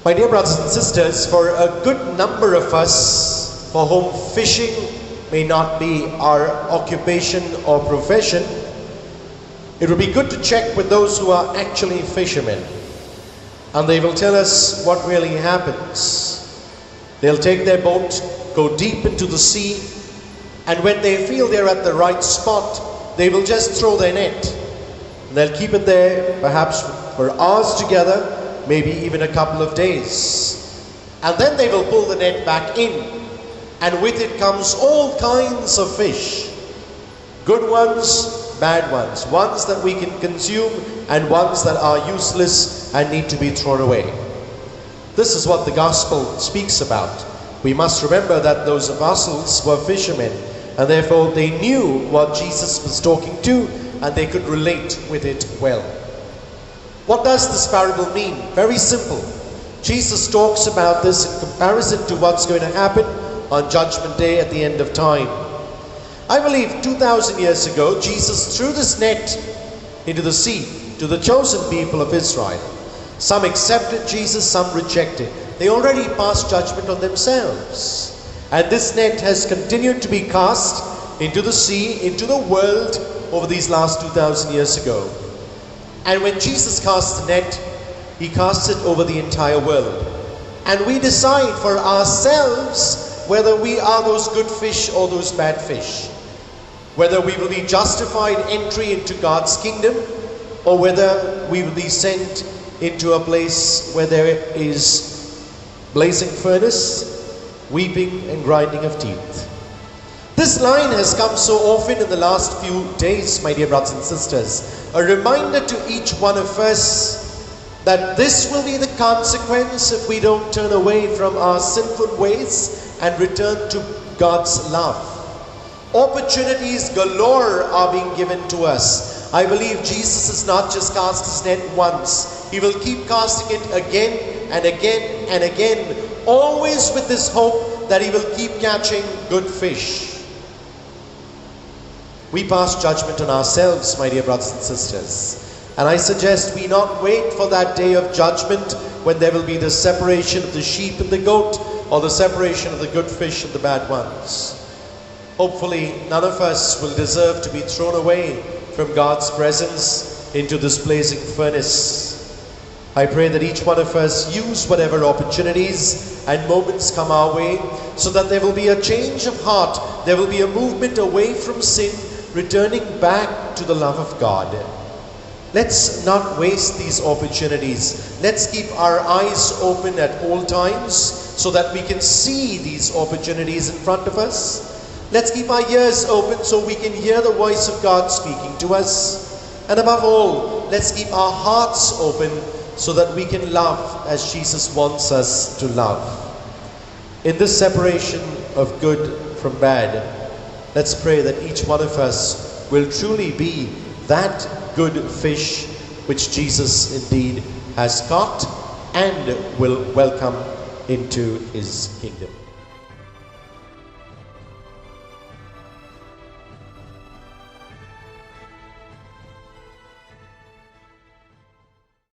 My dear brothers and sisters, for a good number of us for whom fishing may not be our occupation or profession, it would be good to check with those who are actually fishermen, and they will tell us what really happens. They'll take their boat, go deep into the sea, and when they feel they're at the right spot, they will just throw their net. And they'll keep it there perhaps for hours together, maybe even a couple of days. And then they will pull the net back in, and with it comes all kinds of fish. Good ones, bad ones, ones that we can consume and ones that are useless and need to be thrown away. This is what the gospel speaks about. We must remember that those apostles were fishermen, and therefore they knew what Jesus was talking to, and they could relate with it well. What does this parable mean? Very simple. Jesus talks about this in comparison to what's going to happen on Judgment Day at the end of time. I believe 2,000 years ago, Jesus threw this net into the sea to the chosen people of Israel. Some accepted Jesus, some rejected. They already passed judgment on themselves. And this net has continued to be cast into the sea, into the world over these last 2,000 years ago. And when Jesus casts the net, he casts it over the entire world. And we decide for ourselves whether we are those good fish or those bad fish. Whether we will be justified entry into God's kingdom, or whether we will be sent into a place where there is blazing furnace, weeping and grinding of teeth. This line has come so often in the last few days, my dear brothers and sisters. A reminder to each one of us that this will be the consequence if we don't turn away from our sinful ways and return to God's love. Opportunities galore are being given to us. I believe Jesus has not just cast his net once. He will keep casting it again and again and again, always with this hope that he will keep catching good fish. We pass judgment on ourselves, my dear brothers and sisters. And I suggest we not wait for that day of judgment when there will be the separation of the sheep and the goat, or the separation of the good fish and the bad ones. Hopefully, none of us will deserve to be thrown away from God's presence into this blazing furnace. I pray that each one of us use whatever opportunities and moments come our way, so that there will be a change of heart, there will be a movement away from sin, returning back to the love of God. Let's not waste these opportunities. Let's keep our eyes open at all times so that we can see these opportunities in front of us. Let's keep our ears open so we can hear the voice of God speaking to us. And above all, let's keep our hearts open so that we can love as Jesus wants us to love. In this separation of good from bad, let's pray that each one of us will truly be that good fish which Jesus indeed has caught and will welcome into his kingdom.